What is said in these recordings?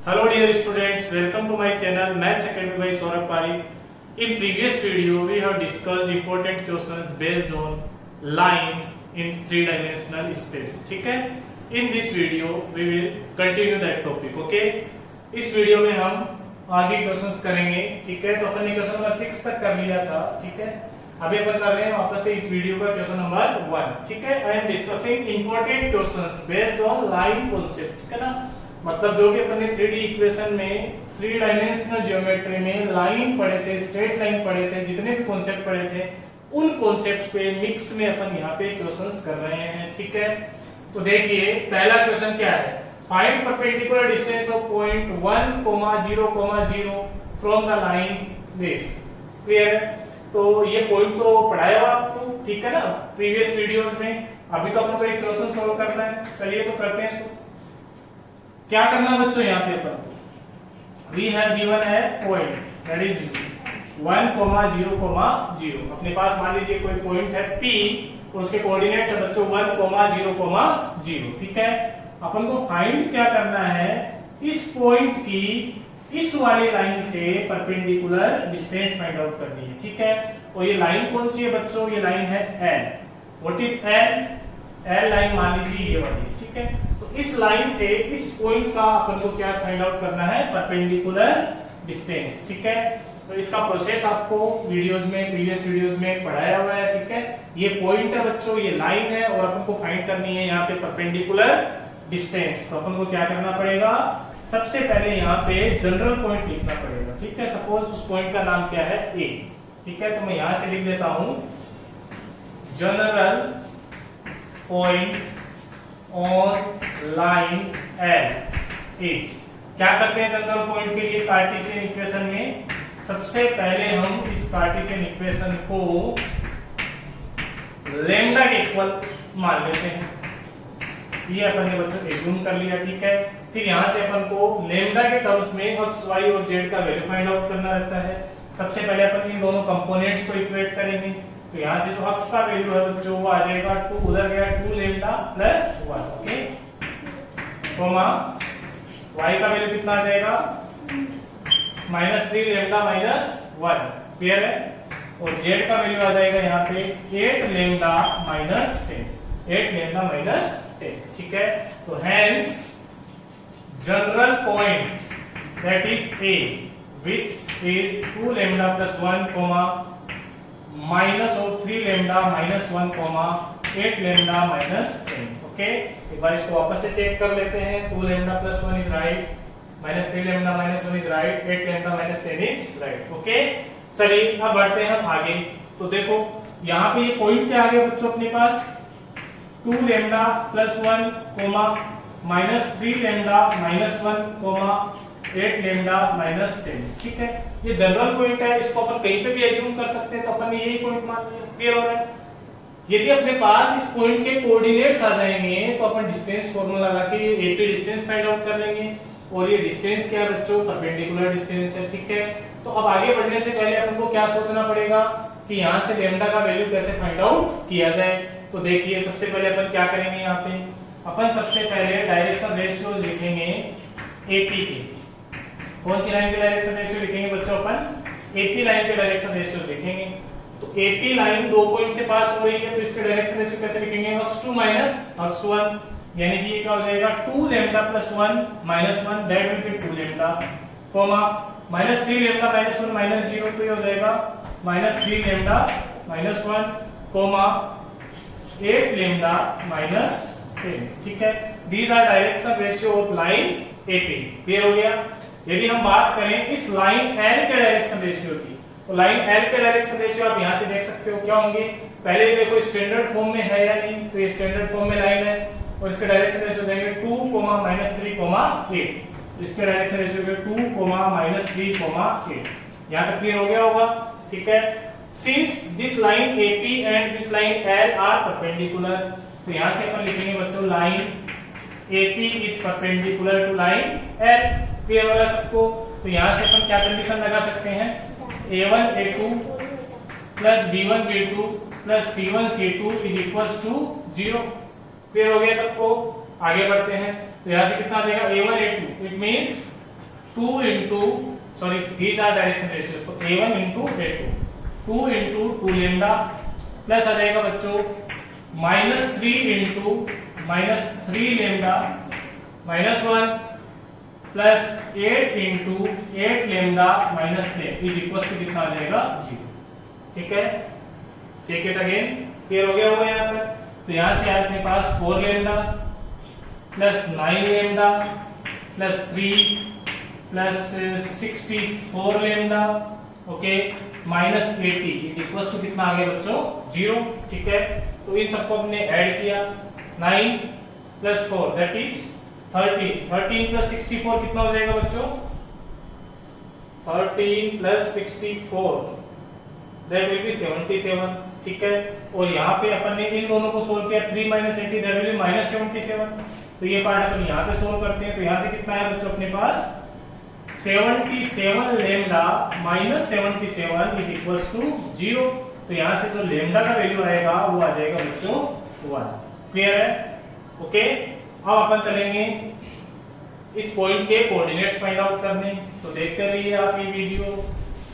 Hello dear students, welcome to my channel Maths Academy by Saurabh Parik. In previous video we have discussed important questions based on line in three-dimensional space. ठीक है? In this video we will continue that topic. Okay? इस video में हम आगे questions करेंगे. ठीक है? तो अपन ने क्वेश्चन नंबर 6 तक कर लिया था. ठीक है? अभी अपन कर रहे हैं वापस से इस वीडियो का क्वेश्चन नंबर 1. ठीक है? I am discussing important questions based on line concept. ठीक है ना? मतलब जो भी अपन ने 3D इक्वेशन में थ्री डायमेंशनल ज्योमेट्री में लाइन पढ़े थे, स्ट्रेट लाइन पढ़े थे, जितने भी कॉन्सेप्ट पढ़े थे उन कॉन्सेप्ट्स पे मिक्स में अपन यहाँ पे क्वेश्चंस कर रहे हैं. ठीक है? तो देखिए पहला क्वेश्चन क्या है, find perpendicular distance of point 1, 0, 0 from the line this. Clear है? तो ये पॉइंट तो पढ़ाया हुआ आपको. ठीक है ना, प्रीवियस वीडियोस में. अभी तो अपन को एक क्वेश्चन सॉल्व करना है. चलिए तो करते हैं. क्या करना है बच्चों, यहाँ पे अपन वी हैव गिवन है पॉइंट दैट इज 1, 0, 0. अपने पास मान लीजिए कोई पॉइंट है P और उसके कोऑर्डिनेट्स है बच्चों 1, 0, 0. ठीक है? अपन को फाइंड क्या करना है, इस पॉइंट की इस वाली लाइन से परपेंडिकुलर डिस्टेंस फाइंड आउट करनी है. ठीक है? और ये लाइन कौन सी है बच्चों, ये लाइन है L. What is L? L line मान लीजिए ये वाली. ठीक है? इस लाइन से इस पॉइंट का अपन को क्या फाइंड आउट करना है, परपेंडिकुलर डिस्टेंस. ठीक है? तो इसका प्रोसेस आपको वीडियोस में, प्रीवियस वीडियोस में पढ़ाया हुआ है. ठीक है? ये पॉइंट है बच्चों, ये लाइन है और अपन को फाइंड करनी है यहाँ पे परपेंडिकुलर डिस्टेंस. तो अपन को क्या करना पड़ेगा, सबसे पहले यहाँ पे जनरल पॉइंट लिखना पड़ेगा. ठीक है? सपोज उस पॉइंट का नाम क्या है, A. ठीक है? तो मैं यहां से लिख देता हूं general point on line L is. क्या करते हैं जनरल पॉइंट के लिए कार्टेशियन इक्वेशन में, सबसे पहले हम इस कार्टेशियन इक्वेशन को लैम्डा के इक्वल मान लेते हैं. ये अपन ने बच्चों एज्यूम कर लिया. ठीक है? फिर यहां से अपन को लैम्डा के टर्म्स में x, y और z का वैल्यू फाइंड आउट करना रहता है. सबसे पहले अपन इन दोनों कंपोनेंट्स को इक्वेट करेंगे. तो यहां से जो x का वैल्यू है बच्चों वो आ जाएगा 2, उधर गया 2 lambda plus 1. Okay, comma y का वैल्यू कितना आ जाएगा, -3 लैम्डा माइनस 1. क्लियर है? और z का वैल्यू आ जाएगा यहाँ पे 8 लैम्डा माइनस 10. 8 lambda minus 10. ठीक है? तो hence general point that is A which is 2 lambda plus 1 minus of 3 lambda minus 1 8 lambda minus 10. Okay, एक बार इसको वापस से चेक कर लेते हैं. 2 lambda plus 1 is right, minus 3 lambda minus 1 is right, 8 lambda minus 10 is right. Okay, चलिए अब बढ़ते हैं हम आगे. तो देखो यहाँ पे ये पॉइंट क्या आ गया बच्चों अपने पास, 2 lambda plus 1 minus 3 lambda minus 1 8 lambda minus 10. ठीक है? ये जनरल पॉइंट है, इसको अपन कहीं पे भी एज्यूम कर सकते हैं. तो अपन ने यही पॉइंट मान लिया. क्लियर हो रहा है? यदि अपने पास इस पॉइंट के कोऑर्डिनेट्स आ जाएंगे तो अपन डिस्टेंस फार्मूला लगा के ये AP डिस्टेंस फाइंड आउट कर लेंगे. और ये डिस्टेंस क्या है बच्चों, परपेंडिकुलर डिस्टेंस है. ठीक है? तो अब आगे बढ़ने से पहले अपन को क्या सोचना पड़ेगा कि यहाँ से लैम्डा का वैल्यू कैसे फाइंड आउट किया जाए. तो देखिए सबसे पहले अपन क्या करेंगे, यहाँ पे अपन सबसे पहले डायरेक्शन रेशियोज लिखेंगे AP के. कौन सी लाइन के डायरेक्शन रेशियो लिखेंगे बच्चों, अपन AP लाइन के डायरेक्शन रेशियो लिखेंगे. तो AP लाइन दो पॉइंट से पास हो रही है तो इसके डायरेक्शन रेशियो कैसे लिखेंगे, x2 माइनस x1. यानी कि ये क्या हो जाएगा, 2 lambda plus 1 minus 1 that will be 2 lambda, comma minus 3 lambda minus 1 minus 0 तो ये हो जाएगा minus 3 lambda minus 1 comma 8 lambda minus 10. ठीक है? These are direction ratio of line AP. Clear हो गया? यदि हम बात करें इस लाइन L के डायरेक्शन रेशियो की, तो लाइन L के डायरेक्शन रेशियो आप यहां से देख सकते हो क्या होंगे. पहले ये देखो स्टैंडर्ड फॉर्म में है या नहीं, तो ये स्टैंडर्ड फॉर्म में लाइन है और इसके डायरेक्शन रेशियो जाएंगे 2, -3, 8. इसके डायरेक्शन रेशियो के 2, -3, 8. यहां तक क्लियर हो गया होगा. ठीक है? Since this line AP and this line L are perpendicular, तो यहां से अपन लिखेंगे बच्चों line AP is perpendicular to line L. Clear हो रहा है सबको? तो यहां से अपन क्या कंडीशन लगा सकते हैं, A1 A2 plus B1 B2 plus C1 C2 is equals to 0. Clear हो गया सबको? आगे बढ़ते हैं. तो यहां से कितना आ जाएगा, A1 A2. It means 2 into, sorry, these are direction ratios, तो a1 into a2, 2 into 2 lambda plus आ जाएगा बच्चों -3 into -3 lambda -1 प्लस 8 into 8 lambda -10 is equal to कितना आ जाएगा 0। ठीक है, चेक इट अगेन, क्लियर हो गया होगा यहाँ पर। तो यहाँ से अपने पास 4 lambda plus 9 lambda plus 3 plus 64 lambda, okay, -80 is equal to कितना आ गया बच्चों 0। ठीक है, तो इन सबको हमने ऐड किया, 9 प्लस 4 दैट इज 13, 13 प्लस 64 कितना हो जाएगा बच्चों 13 प्लस 64 दैट विल बी 77। ठीक है, और यहाँ पे अपन ने इन दोनों को सोल्व किया, 3 - 80 दैट विल बी -77। तो ये पार्ट अपन यहाँ पे सोल्व करते हैं, तो यहाँ से कितना है बच्चों अपने पास 77 lambda -77 इज इक्वल्स टू 0। तो यहाँ से जो lambda का वैल्यू आएगा वो आ जाएगा बच्चों 1। क्लियर है, ओके। अब अपन चलेंगे इस पॉइंट के कोऑर्डिनेट्स फाइंड आउट करने, तो देखते रहिए आप ये वीडियो।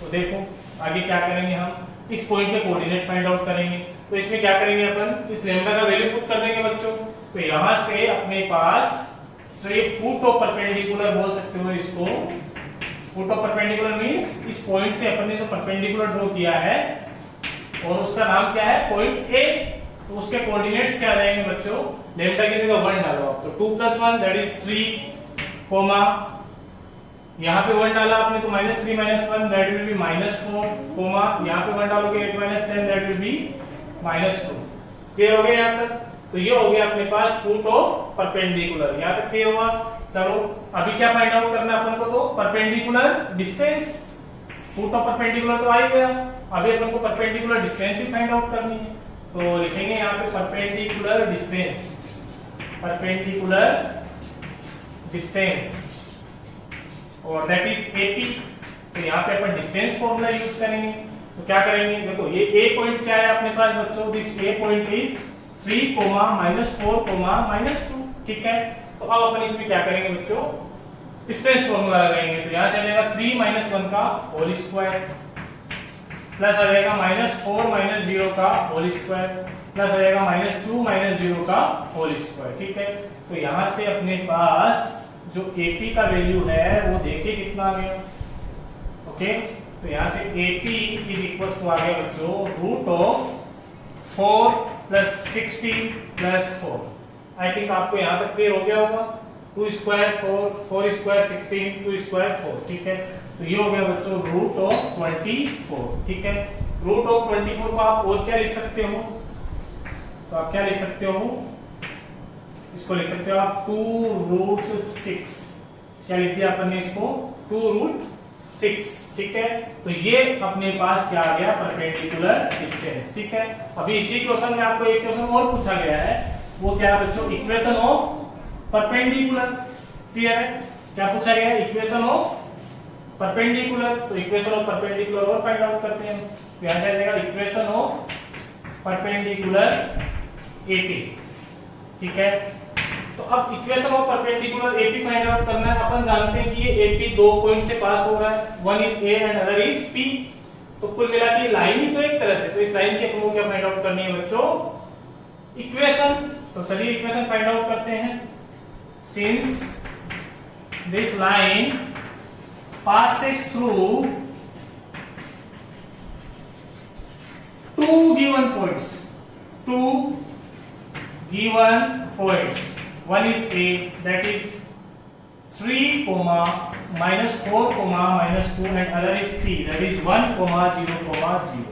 तो देखो आगे क्या करेंगे, हम इस पॉइंट के कोऑर्डिनेट फाइंड आउट करेंगे। तो इसमें क्या करेंगे अपन, इस लैम्डा का वैल्यू पुट कर देंगे बच्चों। तो यहां से अपने पास तो ये फुट ऑफ परपेंडिकुलर बोल सकते हो इसको, फुट ऑफ परपेंडिकुलर मींस इस पॉइंट से अपन ने जो परपेंडिकुलर ड्रॉ किया है और उसका नाम क्या है पॉइंट ए, तो उसके कोऑर्डिनेट्स क्या आ जाएंगे बच्चों, लैम्डा की जगह 1 डालो आप, तो 2 + 1 दैट इज 3 कोमा यहाँ पे 1 डाला आपने तो -3 - 1 दैट विल बी -4 कोमा यहाँ पे 1 डालोगे 8 - 10 दैट विल बी -2। क्लियर हो गया यहाँ तक। तो ये हो गया अपने पास फुट ऑफ परपेंडिकुलर, यहाँ तक क्लियर हुआ। चलो अभी क्या फाइंड आउट करना है अपन को, तो perpendicular distance. Foot of perpendicular तो आ ही गया, अभी अपन को परपेंडिकुलर डिस्टेंस ही फाइंड आउट करनी है। तो लिखेंगे यहाँ पे परपेंडिकुलर डिस्टेंस, परपेंडिकुलर डिस्टेंस और दैट इज AP। तो यहाँ पे अपन डिस्टेंस फॉर्मूला यूज करेंगे। तो क्या करेंगे, देखो ये A पॉइंट क्या है अपने पास बच्चों, दिस A पॉइंट इज 3, -4, -2। ठीक है, तो अब अपन इसमें क्या करेंगे बच्चों, डिस्टेंस फॉर्मूला लगाएंगे। तो यहाँ से आ जाएगा 3 - 1 का होल स्क्वायर प्लस आ जाएगा -4 - 0 का होल स्क्वायर प्लस आ जाएगा -2 - 0 का होल स्क्वायर। ठीक है, तो यहाँ से अपने पास जो AP का वैल्यू है वो देखिए कितना आ गया। ओके, तो यहाँ से AP इज इक्वल टू आ गया बच्चों √4 + 16 + 4। आई थिंक आपको यहाँ तक क्लियर हो गया होगा। 2 स्क्वायर 4, 4 स्क्वायर 16, 2 स्क्वायर 4। ठीक है, तो ये हो गया बच्चों √24। ठीक है, √24 को आप और क्या लिख सकते हो, तो आप क्या लिख सकते हो, इसको लिख सकते हो आप 2√6। क्या लिख दिया अपन ने इसको 2√6। ठीक है, तो ये अपने पास क्या आ गया परपेंडिकुलर डिस्टेंस। ठीक है, अभी इसी क्वेश्चन में आपको एक क्वेश्चन और पूछा गया है, वो क्या है बच्चों, इक्वेशन ऑफ परपेंडिकुलर। क्लियर है, क्या पूछा गया है, इक्वेशन ऑफ परपेंडिकुलर। तो इक्वेशन ऑफ परपेंडिकुलर और फाइंड आउट करते हैं। तो यहां से आ जाएगा इक्वेशन ऑफ परपेंडिकुलर AP। ठीक है, तो अब equation of perpendicular AP find out करना है। अपन जानते हैं कि ये AP दो पॉइंट से पास हो रहा है, one is A and other is P। तो कुल मिला के लाइन ही तो एक तरह से, तो इस लाइन की अपन को क्या फाइंड आउट करनी है बच्चों, इक्वेशन। तो चलिए इक्वेशन फाइंड आउट करते हैं। Since this line passes through two given points, one is A that is 3, -4, -2 and other is P that is 1, 0, 0।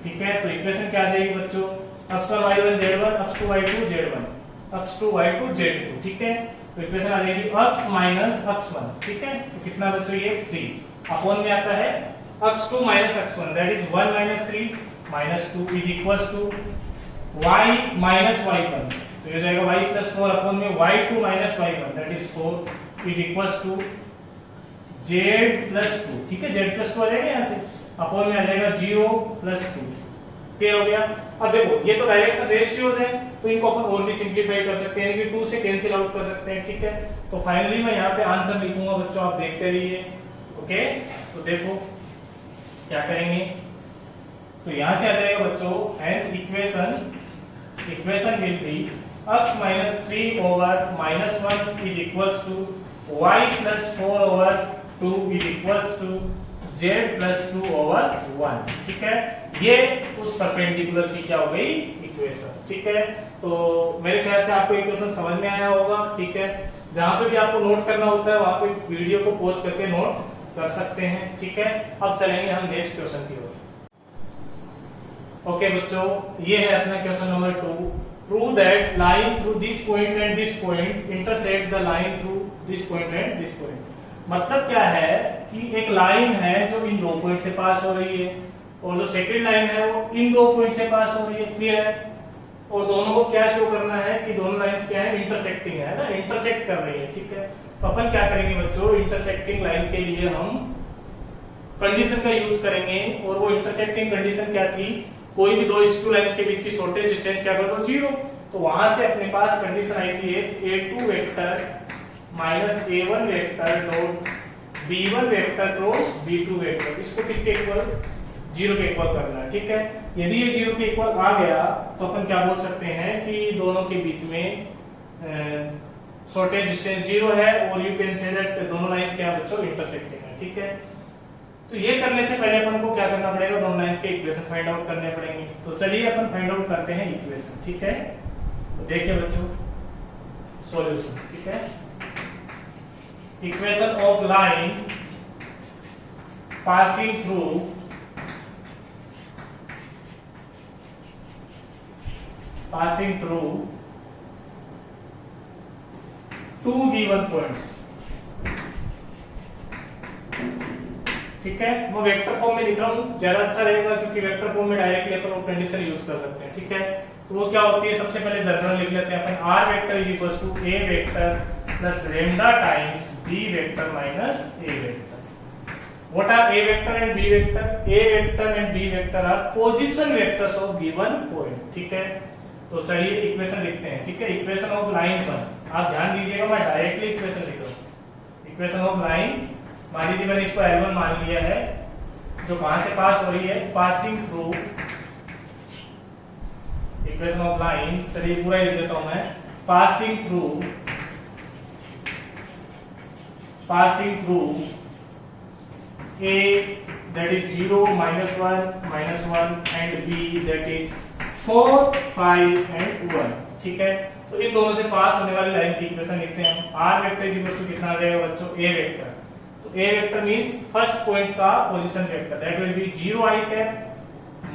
ठीक है, तो इक्वेशन क्या आ जाएगी बच्चों, x1 y1 z1 x2 y2 z1 x2 y2 z2। ठीक है, तो इक्वेशन आ जाएगी x - x1। ठीक है, तो कितना बच्चों ये 3 अपॉन में आता है x2 - x1 that is 1 - 3 -2 is equals to y - y1। तो ये जाएगा y + 4 अपॉन में y2 - y1 that is 4 is equals to z + 2। ठीक है, z + 2 आ जाएगा यहाँ से, अपॉन में आ जाएगा 0 + 2 क्लियर हो गया। अब देखो ये तो डायरेक्शन रेशियोज है, तो इनको अपन और भी सिंपलीफाई कर सकते हैं, यानी कि 2 से कैंसिल आउट कर सकते हैं, ठीक है। तो फाइनली मैं यहाँ पे आंसर लिखूंगा बच्चों, आप देखते रहिए। ओके, तो देखो क्या करेंगे, तो यहाँ से आ जाएगा बच्चों, hence equation will be x minus 3 over minus 1 is equals to y plus 4 over 2 is equals to z plus 2 over 1, ठीक है। ये उस परपेंडिकुलर की क्या हो गई इक्वेशन, ठीक है। तो मेरे ख्याल से आपको इक्वेशन समझ में आया होगा, ठीक है। जहां पे भी आपको नोट करना होता है वहां पे वीडियो को पॉज करके नोट कर सकते हैं, ठीक है। अब चलेंगे हम नेक्स्ट क्वेश्चन की ओर। ओके बच्चों, ये है अपना question number 2। Prove that line through this point and this point intersect the line through this point and this point। मतलब क्या है कि एक लाइन है जो इन दो पॉइंट से पास हो रही है, और जो सेकंड लाइन है वो इन दो पॉइंट से पास हो रही है, क्लियर है। और दोनों को क्या शो करना है कि दोनों लाइंस क्या है, इंटरसेक्टिंग है ना, इंटरसेक्ट कर रही है, ठीक है। तो अपन क्या करेंगे बच्चों, इंटरसेक्टिंग लाइन के लिए हम कंडीशन का यूज करेंगे, और वो इंटरसेक्टिंग कंडीशन क्या थी, कोई भी दो टू लाइंस के बीच की शॉर्टेस्ट डिस्टेंस क्या कर दो 0। तो वहां से अपने पास कंडीशन आई थी a2 vector minus a1 vector dot b1 vector cross b2 vector, इसको किसके इक्वल, 0 के इक्वल करना है, ठीक है। यदि ये 0 के इक्वल आ गया तो अपन क्या बोल सकते हैं कि दोनों के बीच में शॉर्टेस्ट डिस्टेंस 0 है, और यू कैन से दैट दोनों लाइंस क्या बच्चों इंटरसेक्टिंग है, ठीक है। तो ये करने से पहले अपन को क्या करना पड़ेगा, दोनों लाइंस के इक्वेशन फाइंड आउट करने पड़ेंगे। तो चलिए अपन फाइंड आउट करते हैं इक्वेशन, ठीक है। तो देखिए बच्चों सॉल्यूशन, ठीक है। Equation of line passing through two given points, ठीक है। मैं वेक्टर फॉर्म में लिख रहा हूँ, ज्यादा अच्छा रहेगा क्योंकि वेक्टर फॉर्म में डायरेक्टली अपन वो कंडीशन यूज कर सकते हैं, ठीक है। तो वो क्या होती है, सबसे पहले जनरल लिख लेते हैं अपन, r vector is equals to a vector plus lambda times b vector minus a vector. What are a vector and b vector, a vector and b vector are position vectors of given point, ठीक है। तो चलिए equation लिखते हैं, ठीक है। Equation of line पर आप ध्यान दीजिएगा, मैं डायरेक्टली इक्वेशन लिख रहा हूँ। इक्वेशन ऑफ लाइन, मान लीजिए मैंने इसको L1 मान लिया है, जो कहां से पास हो रही है, passing through, equation of line, चलिए पूरा लिख देता हूं मैं, passing through A that is 0 minus 1 and B that is 4 5 and 1, ठीक है। तो इन दोनों से पास होने वाली लाइन की इक्वेशन लिखते हैं हम। r vector is equal to कितना आ जाएगा बच्चों, a वेक्टर। तो a vector means first point का position vector, that will be 0 i cap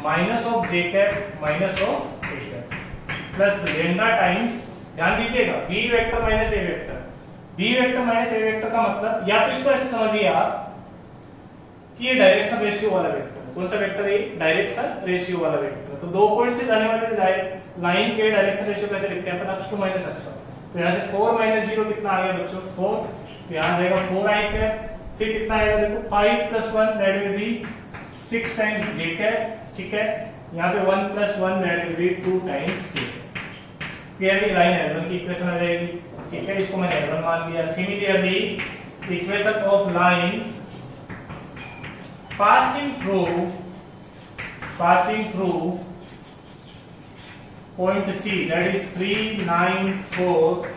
minus of j cap minus of a cap plus lambda times, ध्यान दीजिएगा, b vector minus a vector. b vector minus a vector का मतलब, या तो इसको ऐसे समझिए आप कि ये डायरेक्शन रेशियो वाला वेक्टर है। कौन सा वेक्टर है, डायरेक्शन रेशियो वाला वेक्टर। तो दो पॉइंट से जाने वाले लाइन के डायरेक्शन रेशियो कैसे लिखते हैं अपन, x2 माइनस x1। तो यहां से 4 माइनस 0 कितना आ गया बच्चों, 4। तो यहां जाएगा 4i कैप, फिर कितना आएगा देखो 5 plus 1 that will B 6 times j cap, ठीक है। यहां पे 1 plus 1 that will be 2 times k। Clearly line L1 की इक्वेशन आ जाएगी, ठीक है। इसको मैंने L1 मान लिया। Similarly equation of line passing through point C that is 3 9 4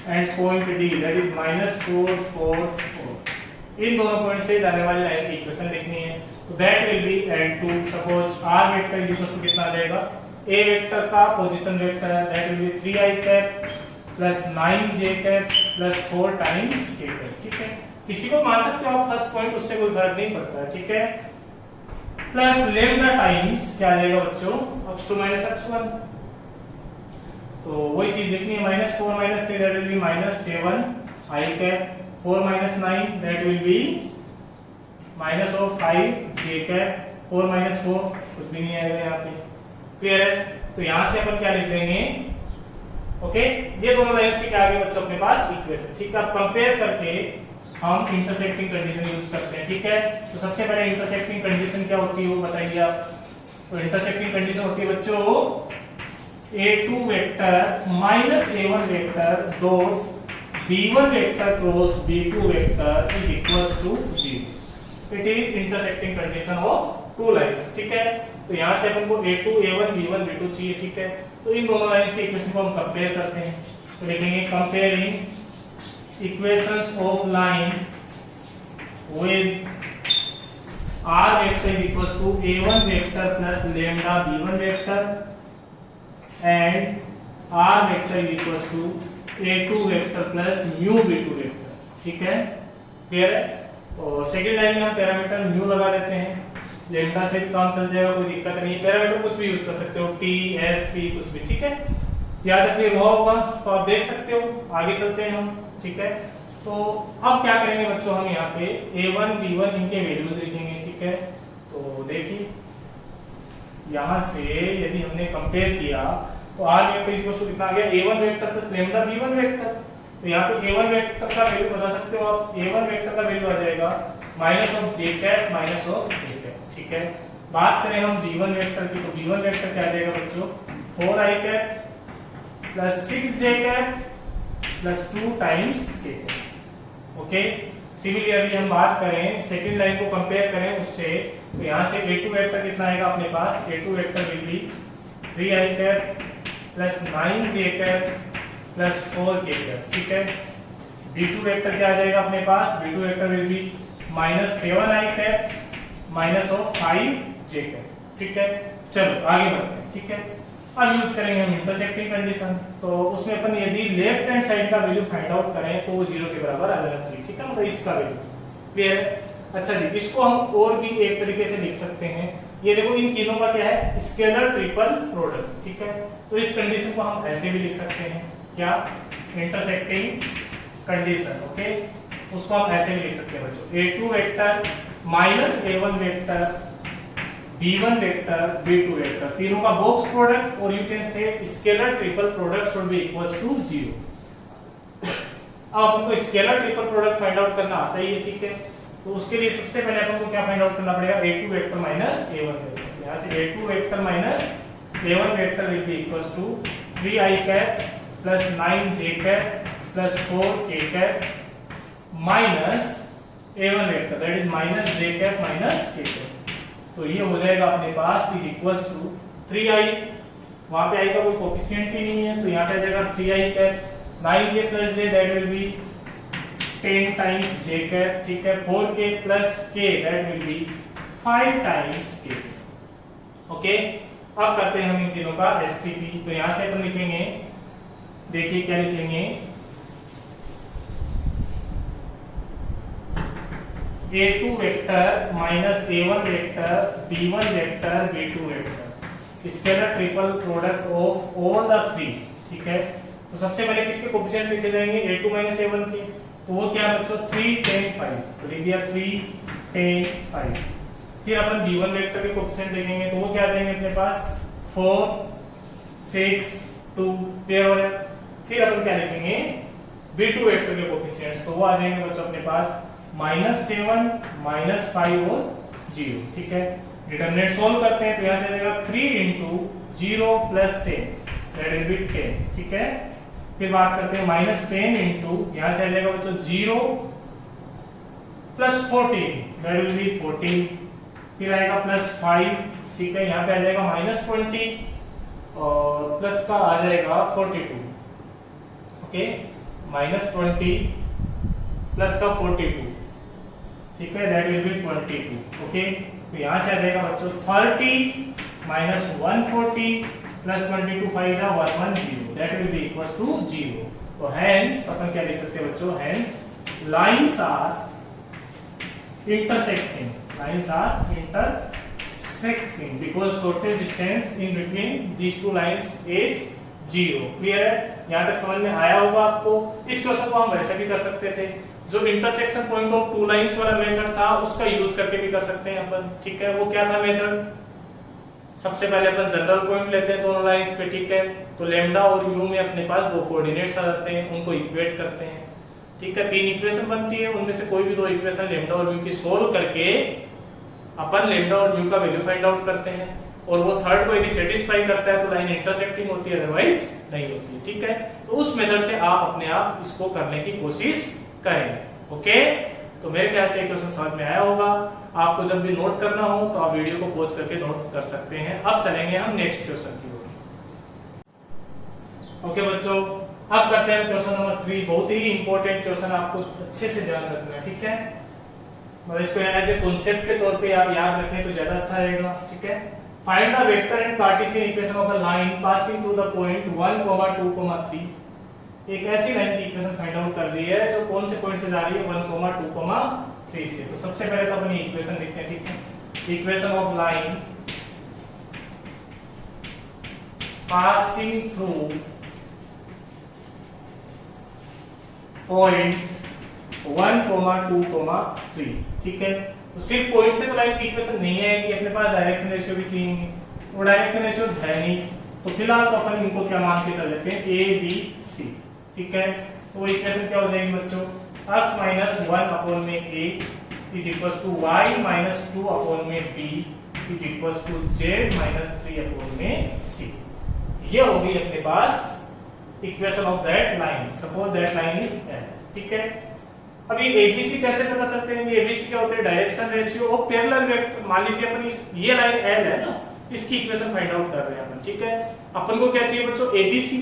and point D that is -4 4 4, इन दोनों पॉइंट से जाने वाली लाइन की इक्वेशन लिखनी है। तो that will be L2, suppose r vector is equal to कितना आ जाएगा, a वेक्टर का पोजीशन वेक्टर है, that will be 3i cap plus 9j cap plus 4 times k cap, ठीक है। किसी को मान सकते हो आप फर्स्ट पॉइंट, उससे कोई फर्क नहीं पड़ता, ठीक है। प्लस लैम्डा टाइम्स क्या आ जाएगा बच्चों, x2 माइनस x1। तो वही चीज लिखनी है, -4 minus 3 that will be -7 i cap, 4 minus 9 that will B minus of 5 j cap, 4 minus 4 कुछ भी नहीं आएगा यहाँ पे, क्लियर है। तो यहाँ से अपन क्या लिख देंगे, ओके। ये दोनों लाइंस के क्या आ गए बच्चों अपने पास इक्वेशन, ठीक है। अब कंपेयर करके हम इंटरसेक्टिंग कंडीशन यूज करते हैं, ठीक है। तो सबसे पहले इंटरसेक्टिंग कंडीशन क्या होती है वो बताइए आप। तो इंटरसेक्टिंग कंडीशन होती है बच्चों a2 vector minus a1 vector dot b1 vector cross b2 vector is equals to 0। It is intersecting condition of two lines. ठीक है, तो यहां से अपन को a2 a1 b1 b2 चाहिए। ठीक है, तो इन दोनों लाइंस के इक्वेशन को हम कंपेयर करते हैं। तो लिखेंगे comparing equations of line with r vector is equals to a1 vector plus lambda b1 vector and r vector is equals to a2 vector plus mu b2 vector। ठीक है, clear है। और सेकंड लाइन में हम parameter mu लगा देते हैं, lambda से भी काम चल जाएगा, कोई दिक्कत नहीं। पैरामीटर कुछ भी यूज कर सकते हो, t s p कुछ भी। ठीक है, याद रखिए हुआ होगा तो आप देख सकते हो। आगे चलते हैं हम। ठीक है, तो अब क्या करेंगे बच्चों, हम यहाँ पे a1 b1 इनके वैल्यूज लिखेंगे। ठीक है, तो देखिए यहाँ से यदि हमने कंपेयर किया तो r वेक्टर इक्वल टू कितना आ गया, a1 vector plus lambda b1 vector. तो यहाँ पे a1 वेक्टर का वैल्यू बता सकते हो आप, a1 वेक्टर का वैल्यू आ जाएगा minus of j cap minus of a cap. ठीक है, बात करें हम b1 वेक्टर की, तो b1 वेक्टर क्या आ जाएगा बच्चों, 4i cap plus 6j cap plus 2 times k cap. Okay, similarly हम बात करें सेकंड लाइन को कंपेयर करें उससे, तो यहाँ से a2 वेक्टर कितना आएगा अपने पास, a2 vector will be 3i cap plus 9j cap plus 4k cap. ठीक है, b2 वेक्टर क्या आ जाएगा अपने पास, b2 vector will B minus 7i cap minus of 5j cap. ठीक है, चलो आगे बढ़ते हैं। ठीक है, अब यूज करेंगे हम इंटरसेक्टिंग कंडीशन। तो उसमें अपन यदि लेफ्ट हैंड साइड का वैल्यू फाइंड आउट करें तो वो 0 के बराबर आ जाना चाहिए। ठीक है, मतलब इसका वैल्यू क्लियर है। अच्छा जी, इसको हम और भी एक तरीके से लिख सकते हैं। ये देखो इन तीनों का क्या है, स्केलर ट्रिपल प्रोडक्ट। ठीक है, तो इस कंडीशन को हम ऐसे भी लिख सकते हैं, क्या, इंटरसेक्टिंग कंडीशन। ओके, उसको हम ऐसे भी लिख सकते हैं बच्चों, a2 vector minus a1 vector b1 vector b2 vector, तीनों का बॉक्स प्रोडक्ट, और you can say scalar triple product should be equals to 0। अब अपन को scalar triple product find out करना आता है ये। ठीक है, तो उसके लिए सबसे पहले अपन को क्या फाइंड आउट करना पड़ेगा, a2 vector minus a1 vector. यहां से a2 vector minus a1 vector will be equals to 3i cap plus 9j cap plus 4k cap minus a1 vector that is minus j cap minus k cap. तो ये हो जाएगा अपने पास is equals to 3i, वहां पे i का कोई coefficient ही नहीं है, तो यहां पे आ जाएगा 3i cap 9j plus j that will B 10 times j cap. ठीक है, 4k plus k that will B 5 times k। Okay, अब करते हैं हम इन तीनों का एसटीपी। तो यहां से अपन लिखेंगे, देखिए क्या लिखेंगे, a2 vector minus a1 vector b1 vector b2 vector, scalar triple product of all the three. ठीक है, तो सबसे पहले किसके कोएफिशिएंट्स लिखे जाएंगे, a2 माइनस a1 के, तो वो क्या है बच्चों, 3 10 5। तो लिख दिया 3 10 5। फिर अपन b1 वेक्टर के कोएफिशिएंट देखेंगे तो वो क्या आ जाएंगे अपने पास, 4 6 2 पेयर हो रहा है। फिर अपन क्या लिखेंगे, b2 वेक्टर के कोएफिशिएंट्स, तो वो आ जाएंगे बच्चों अपने पास -7 -5 और 0। ठीक है, डिटरमिनेंट सोल्व करते हैं तो यहां से आ जाएगा 3 into 0 plus 10 that will B 10। ठीक है, फिर बात करते हैं -10 into, यहां से आ जाएगा बच्चों 0 plus 14 दैट विल बी 14। फिर आएगा +5। ठीक है, यहां पे आ जाएगा -20 और प्लस का आ जाएगा 42। ओके, -20 प्लस का 42। ठीक है, दैट विल बी 22। ओके, तो यहां से आ जाएगा बच्चों 30 माइनस 140 प्लस 22 5 जा 110 that will be equals to 0। तो हेंस अपन क्या लिख सकते हैं बच्चों, hence lines are intersecting, lines are intersecting because shortest distance in between these two lines is 0। Clear है, यहां तक समझ में आया होगा आपको। इस क्वेश्चन को हम वैसे भी कर सकते थे, जो intersection point of two lines वाला मेथड था उसका यूज करके भी कर सकते हैं अपन। ठीक है, वो क्या था मेथड, सबसे पहले अपन जनरल पॉइंट लेते हैं दोनों लाइंस पे। ठीक है, तो लैम्डा और u में अपने पास दो कोऑर्डिनेट्स आ जाते हैं, उनको इक्वेट करते हैं। ठीक है, 3 इक्वेशन बनती है, उनमें से कोई भी 2 इक्वेशन लैम्डा और u की सोल्व करके अपन लैम्डा और u का वैल्यू फाइंड आउट करते हैं। और वो थर्ड को यदि सेटिस्फाई करता है तो लाइन इंटरसेक्टिंग होती है, अदरवाइज नहीं होती। ठीक है, तो उस मेथड से आप अपने आप इसको करने की कोशिश करेंगे। ओके, तो मेरे ख्याल से क्वेश्चन समझ में आया होगा। आपको जब भी नोट करना हो तो आप वीडियो को पॉज करके नोट कर सकते हैं। अब चलेंगे हम नेक्स्ट क्वेश्चन की ओर। ओके बच्चों, अब करते हैं क्वेश्चन नंबर 3। बहुत ही इंपॉर्टेंट क्वेश्चन, आपको अच्छे से ध्यान रखना है। ठीक है, मतलब इसको एज ए कॉन्सेप्ट के तौर पे आप याद रखें तो ज्यादा अच्छा रहेगा। ठीक है, find the vector and Cartesian equation of a line passing through the point 1, 2, 3। एक ऐसी लाइन की इक्वेशन फाइंड आउट कर रही है जो कौन से पॉइंट से जा रही है, 1, 2, 3 से। तो सबसे पहले तो अपन ये इक्वेशन लिखते हैं। ठीक है, equation of line passing through point 1, 2, 3। ठीक है, तो सिर्फ पॉइंट से तो लाइन की इक्वेशन नहीं है कि अपने पास डायरेक्शन रेशियो भी चाहिए, वो डायरेक्शन रेशियो है नहीं। तो फिलहाल तो अपन इनको क्या मान के चल लेते हैं, a b c। ठीक है, तो वो इक्वेशन क्या हो जाएगी बच्चों, x - 1 अपॉन में a is equals to y - 2 upon में b is equals to z - 3 upon में c। ये हो गई अपने पास equation of that line. Suppose that line is l। ठीक है, अभी एबीसी कैसे पता चलते हैं, एबीसी क्या होते हैं, direction ratio of parallel vector. मान लीजिए अपन इस ये लाइन एल है ना, इसकी इक्वेशन फाइंड आउट कर रहे हैं अपन। ठीक है, अपन को क्या चाहिए बच्चों, एबीसी।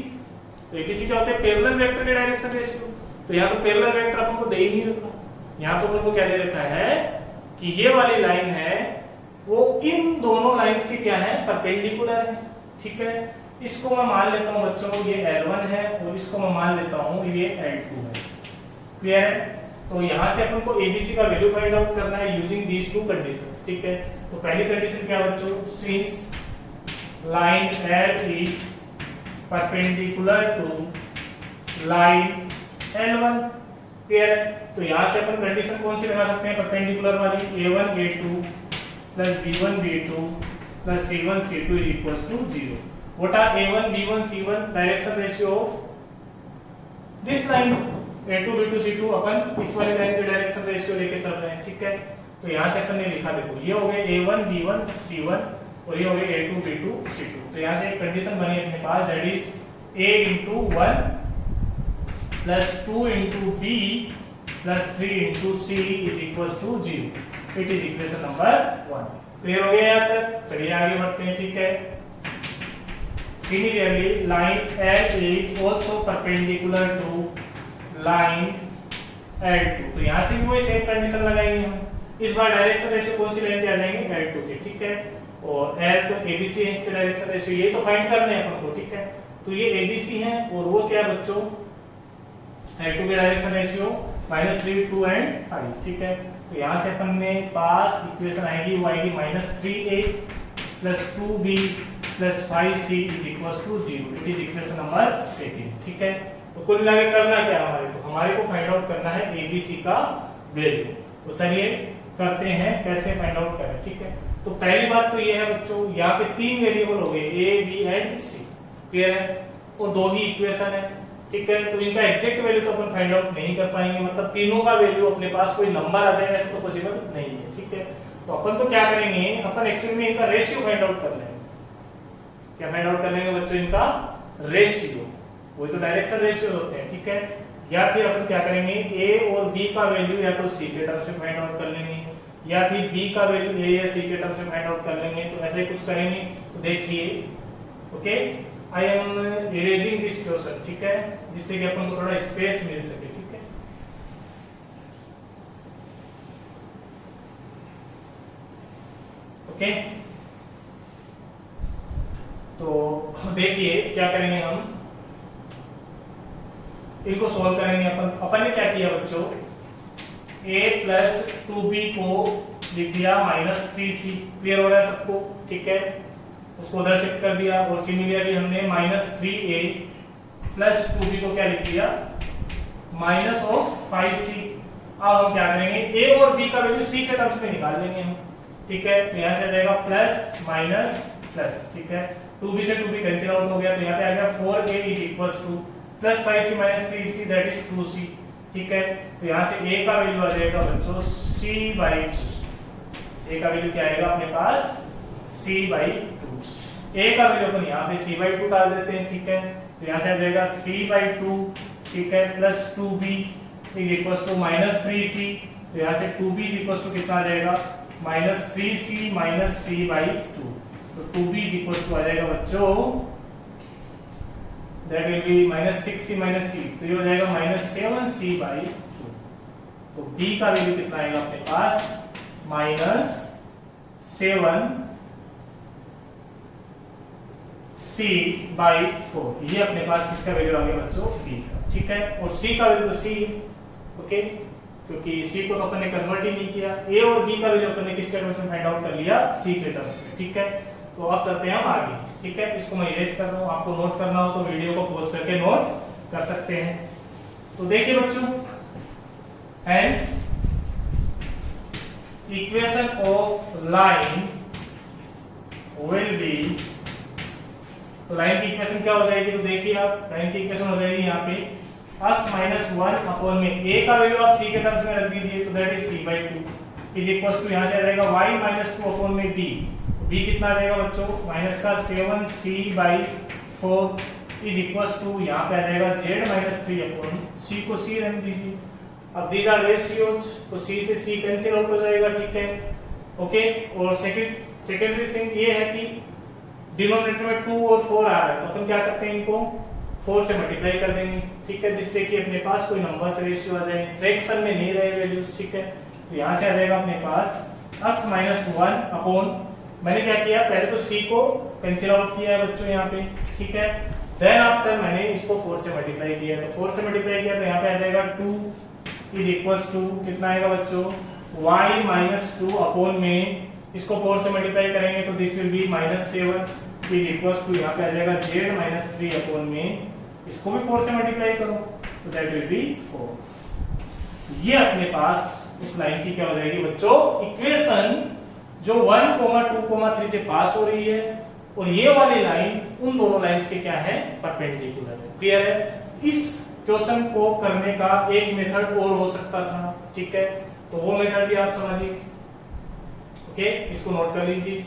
तो एबीसी क्या होते हैं, पैरेलल वेक्टर के डायरेक्शन रेशियो। तो यहाँ तो पैरेलल वेक्टर अपन को दे ही नहीं रखा, यहाँ तो अपन को क्या दे रखा है कि ये वाली लाइन है वो इन दोनों लाइंस की क्या है, परपेंडिकुलर है। ठीक है, इसको मैं मान लेता हूं बच्चों ये L1 है और इसको मैं मान लेता हूं ये L2 है। क्लियर है, तो यहां से अपन को ABC का वैल्यू फाइंड आउट करना है यूजिंग दीस टू कंडीशंस। ठीक है, तो पहली कंडीशन क्या बच्चों, since line L is perpendicular to line L1। Clear है, तो यहां से अपन कंडीशन कौन सी लगा सकते हैं, परपेंडिकुलर वाली, A1 A2 plus B1 B2 plus C1 C2 is equals to 0। What are A1 B1 C1 direction ratio of this line, A2 B2 C2 अपन इस वाली लाइन के डायरेक्शन रेशियो लेके चल रहे हैं। ठीक है, तो यहां से अपन ने लिखा, देखो ये हो गए A1 B1 C1 और ये हो गए A2 B2 C2। तो यहां से एक कंडीशन बनी अपने पास, that is A into 1 plus 2 into B plus 3 into C is equals to 0। It is equation number 1। Clear हो गया यहाँ तक, चलिए आगे बढ़ते हैं। ठीक है, similarly line L is also perpendicular to line L2। तो यहां से भी वही सेम कंडीशन लगाएंगे हम। इस बार डायरेक्शन रेशियो कौन सी लाइन के आ जाएंगे, L2 के। ठीक है, और L तो ABC है, इसके डायरेक्शन रेशियो ये तो फाइंड करने हैं अपन को। ठीक है, तो ये ABC है और वो क्या बच्चों, L2 के डायरेक्शन रेशियो -3 2 एंड 5। ठीक है, तो यहां से अपन ने पास इक्वेशन आएगी, वो आएगी -3a plus 2b plus 5c is equals to 0। It is equation number 2। ठीक है, तो कुल मिलाकर करना क्या है, हमारे को फाइंड आउट करना है एबीसी का वैल्यू। तो चलिए करते हैं कैसे फाइंड आउट करें। ठीक है, तो पहली बात तो ये है बच्चों, यहाँ पे 3 वेरिएबल हो गए A B and C. Clear है, और 2 ही इक्वेशन है। ठीक है, तो इनका एग्जैक्ट वैल्यू तो अपन फाइंड आउट नहीं कर पाएंगे, मतलब तीनों का वैल्यू अपने पास कोई नंबर आ जाएगा ऐसा तो पॉसिबल नहीं है। ठीक है, तो अपन तो क्या करेंगे, अपन एक्चुअली में इनका रेशियो फाइंड आउट कर लेंगे। क्या फाइंड आउट कर लेंगे बच्चों, इनका रेशियो, वही तो डायरेक्शन रेशियो होते हैं। ठीक है, या फिर अपन क्या करेंगे, ए और बी का वैल्यू या तो सी के टर्म से फाइंड आउट कर लेंगे, या फिर बी का वैल्यू ए या सी के टर्म से फाइंड आउट कर लेंगे। तो ऐसे कुछ करेंगे। तो देखिए, okay, I am erasing this question. ठीक है, जिससे कि अपन को थोड़ा स्पेस मिल सके। ठीक है, ओके, तो देखिए क्या करेंगे, हम इनको सॉल्व करेंगे। अपन ने क्या किया बच्चों, a प्लस 2b को लिख दिया -3c। क्लियर हो रहा है सबको। ठीक है, उसको उधर शिफ्ट कर दिया, और सिमिलरली हमने -3a प्लस 2b को क्या लिख दिया, -5c। अब हम क्या करेंगे, a और b का वैल्यू c के टर्म्स में निकाल लेंगे हम। ठीक है, तो यहां से आ जाएगा प्लस माइनस प्लस। ठीक है, 2b से 2b कैंसिल आउट हो गया, तो यहाँ पे आ गया 4a is equals two plus 5c minus 3c that is 2c। ठीक है, तो यहाँ से a का वैल्यू आ जाएगा बच्चों c/2। a का वैल्यू क्या आएगा अपने पास c/2। a का वैल्यू अपन यहाँ पे c/2 डाल देते हैं, ठीक है। तो यहाँ से आ जाएगा c/2, ठीक है, plus 2b is equal to -3c। तो यहाँ से 2b इज इक्वल टू कितना आ जाएगा, -3c माइनस c/2। तो 2b इज इक्वल टू आ जाएगा बच्चों, that will B -6c minus c। तो ये हो जाएगा -7c/2। तो b का वैल्यू कितना आएगा अपने पास, -7c/4। ये अपने पास किसका वैल्यू आ गया बच्चों, b का, ठीक है। और c का वैल्यू तो c, ओके, क्योंकि c को तो अपन ने कन्वर्ट ही नहीं किया। a और b का वैल्यू अपन ने किसके टर्म्स में फाइंड आउट कर लिया, c के टर्म्स में, ठीक है। तो अब चलते हैं हम आगे, ठीक है। इसको मैं इरेज कर रहा हूं, आपको नोट करना हो तो वीडियो को पॉज करके नोट कर सकते हैं। तो देखिए बच्चों, hence equation of line will be, तो लाइन की इक्वेशन क्या हो जाएगी, तो देखिए आप, लाइन की इक्वेशन हो जाएगी यहाँ पे x -1 अपॉन में a का वैल्यू आप c के टर्म्स में रख दीजिए, तो that is c/2 is equal to यहाँ से आ जाएगा y -2 अपॉन में b। b कितना आ जाएगा बच्चों, माइनस का 7c/4 इज इक्वल टू यहाँ पे आ जाएगा z -3 अपॉन c को c रहने दीजिए। अब दीज आर रेशियोज, तो c से c कैंसिल आउट हो जाएगा, ठीक है, ओके। और सेकेंडरी थिंग ये है कि डिनोमिनेटर में 2 और 4 आ रहा है, तो अपन क्या करते हैं, इनको 4 से मल्टीप्लाई कर देंगे, ठीक है, जिससे कि अपने पास कोई नंबर से रेशियो आ जाए, फ्रैक्शन में नहीं रहे वैल्यूज, ठीक है। तो यहाँ से आ जाएगा अपने पास x -1 अपॉन, मैंने क्या किया, पहले तो c को कैंसिल आउट किया है बच्चों यहाँ पे, ठीक है। देन आफ्टर मैंने इसको 4 से मल्टीप्लाई किया, तो 4 से मल्टीप्लाई किया तो यहाँ पे आ जाएगा 2 इज इक्वल्स टू कितना आएगा बच्चों, y -2 अपॉन में, इसको 4 से मल्टीप्लाई करेंगे तो this will be -7 is equals to यहाँ पे आ जाएगा z -3 अपॉन में, इसको भी 4 से मल्टीप्लाई करो तो दैट विल बी 4। ये अपने पास उस लाइन की क्या हो जाएगी बच्चों, इक्वेशन जो 1, 2, 3 से पास हो रही है, और ये वाली लाइन उन दोनों लाइंस के क्या है, परपेंडिकुलर है। क्लियर है। इस क्वेश्चन को करने का एक मेथड और हो सकता था, ठीक है, तो वो मेथड भी आप समझिए, ओके, इसको नोट कर लीजिए,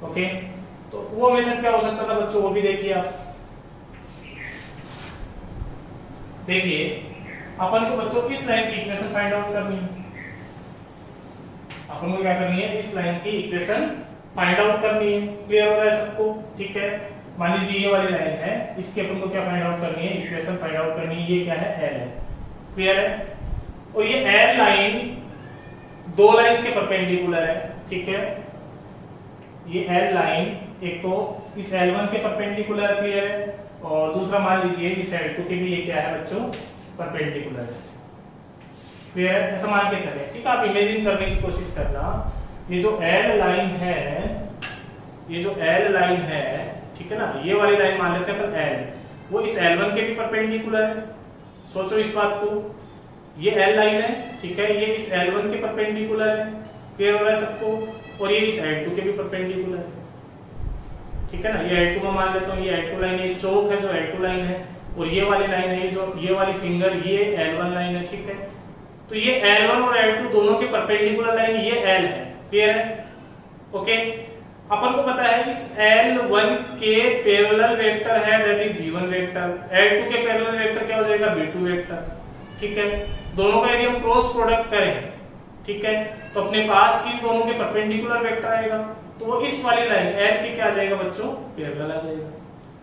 ओके। तो वो मेथड क्या हो सकता था बच्चों, वो भी देखिए आप। देखिए अपन को बच्चों इस लाइन की इक्वेशन फाइंड आउट करनी है, अपन को क्या करनी है, इस लाइन की इक्वेशन फाइंड आउट करनी है। क्लियर हो रहा है सबको, ठीक है। मान लीजिए ये वाली लाइन है, इसकी अपन को क्या फाइंड आउट करनी है, इक्वेशन फाइंड आउट करनी है। ये क्या है, L है, क्लियर है। और ये L लाइन दो लाइंस के परपेंडिकुलर है, ठीक है। ये L लाइन एक तो इस L1 के परपेंडिकुलर, क्लियर है, और दूसरा मान लीजिए इस L2 के भी ये क्या है बच्चों, परपेंडिकुलर है, क्लियर है। ऐसा मान के चले, ठीक है। आप इमेजिन करने की कोशिश करना, ये जो L लाइन है, ये जो L लाइन है, ठीक है ना, ये वाली लाइन मान लेते हैं अपन L, वो इस L1 के भी परपेंडिकुलर है। सोचो इस बात को, ये L लाइन है, ठीक है, ये इस L1 के परपेंडिकुलर है, क्लियर हो रहा है सबको, और ये इस L2 के भी परपेंडिकुलर है, ठीक है ना। ये L2 में मान लेता हूँ, ये L2 लाइन, ये चौक है जो L2 लाइन है, और ये वाली लाइन है जो ये वाली फिंगर, ये L1 लाइन है, ठीक है। तो ये L1 और L2 दोनों के परपेंडिकुलर लाइन ये L है, क्लियर है, ओके। अपन को पता है इस L1 के पैरेलल वेक्टर है, that is V1 vector, L2 के पैरेलल वेक्टर क्या हो जाएगा, V2 वेक्टर, ठीक है। दोनों का यदि हम क्रॉस प्रोडक्ट करें, ठीक है, तो अपने पास इन दोनों के परपेंडिकुलर वेक्टर आएगा, तो वो इस वाली लाइन L के क्या आ जाएगा बच्चों, पैरेलल आ जाएगा।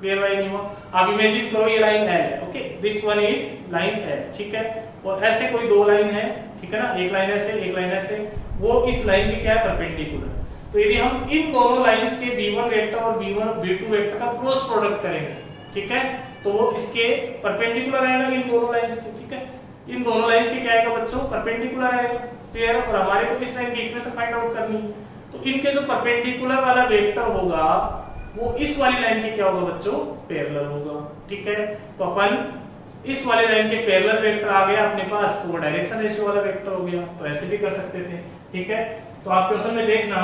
क्लियर भाई नहीं हुआ। आप इमेजिन करो ये लाइन L है, okay, this one is line L, ठीक है। और ऐसे कोई दो लाइन है, ठीक है ना, एक लाइन ऐसे एक लाइन ऐसे, वो इस लाइन के क्या है, परपेंडिकुलर। तो यदि हम इन दोनों लाइंस के V1 वेक्टर और V2 वेक्टर का क्रॉस प्रोडक्ट करेंगे, ठीक है, तो वो इसके परपेंडिकुलर आएगा इन दोनों लाइंस के, ठीक है। इन दोनों लाइंस के क्या आएगा बच्चों, परपेंडिकुलर आएगा, क्लियर है। और हमारे को इस लाइन की इक्वेशन फाइंड आउट करनी है, तो इनके जो परपेंडिकुलर वाला वेक्टर होगा वो इस वाली लाइन के क्या होगा बच्चों, पैरेलल होगा, ठीक है। तो अपन इस वाली लाइन के पैरेलल वेक्टर आ गया अपने पास, तो वो डायरेक्शन रेशियो वाला वेक्टर हो गया, तो ऐसे भी कर सकते थे, ठीक है। तो आप क्वेश्चन में देखना,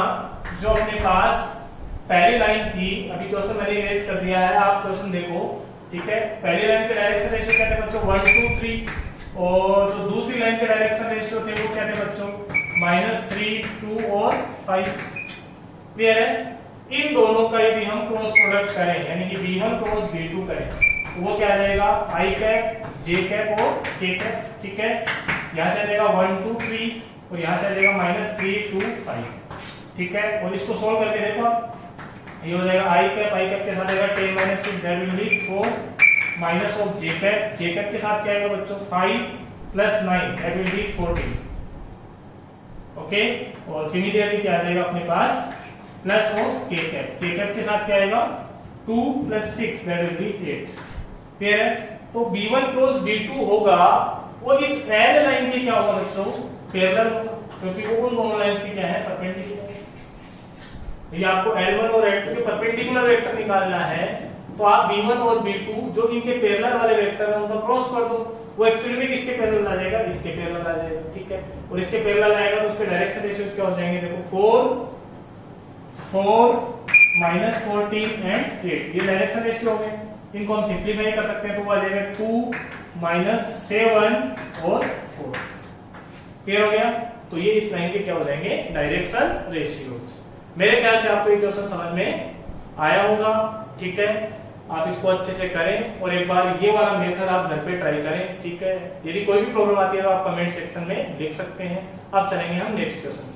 जो अपने पास पहली लाइन थी, अभी क्वेश्चन मैंने इरेज कर दिया है, आप क्वेश्चन देखो, ठीक है। पहली लाइन के डायरेक्शन रेशियो क्या थे बच्चों, 1 2 3, और जो दूसरी लाइन के डायरेक्शन रेशियो थे वो क्या थे बच्चों, -3 2 और 5। क्लियर है? इन दोनों का यदि हम क्रॉस प्रोडक्ट करें यानी कि b1 क्रॉस b2 करें तो वो क्या आ जाएगा i कैप j कैप और k कैप। ठीक है, यहाँ से आ जाएगा 1 2 3 और यहाँ से आ जाएगा -3 2 5। ठीक है, और इसको सोल्व करके देखो आप, ये हो जाएगा i कैप के साथ आएगा 10 - 6 that will B 4 minus of j cap के साथ क्या आएगा बच्चों 5 + 9 दैट विल बी 14। ओके, और सिमिलरली क्या आ जाएगा अपने पास प्लस ऑफ k कैप के साथ क्या आएगा 2 + 6 दैट विल बी 8। क्लियर है? तो b1 क्रॉस b2 होगा वो इस एल लाइन के क्या होगा बच्चों पैरेलल होगा, क्योंकि वो उन दोनों लाइंस की क्या है परपेंडिकुलर। ये आपको L1 और L2 के परपेंडिकुलर वेक्टर निकालना है, तो आप b1 और b2 जो इनके पैरेलल वाले वेक्टर हैं उनका क्रॉस कर दो, वो एक्चुअली में किसके पैरेलल आ जाएगा इसके पैरेलल आ जाएगा। ठीक है, और इसके पैरेलल आएगा तो उसके डायरेक्शन रेशियोज क्या हो जाएंगे देखो 4 -14 एंड 8 ये डायरेक्शन रेशियो हो गए। इनको हम सिंपलीफाई कर सकते हैं तो वो आ जाएगा 2 - 7 और 4। क्लियर हो गया? तो ये इस लाइन के क्या हो जाएंगे डायरेक्शन रेशियोज। मेरे ख्याल से आपको ये क्वेश्चन समझ में आया होगा। ठीक है, आप इसको अच्छे से करें और एक बार ये वाला मेथड आप घर पे ट्राई करें। ठीक है, यदि कोई भी प्रॉब्लम आती है तो आप कमेंट सेक्शन में लिख सकते हैं। अब चलेंगे हम नेक्स्ट क्वेश्चन।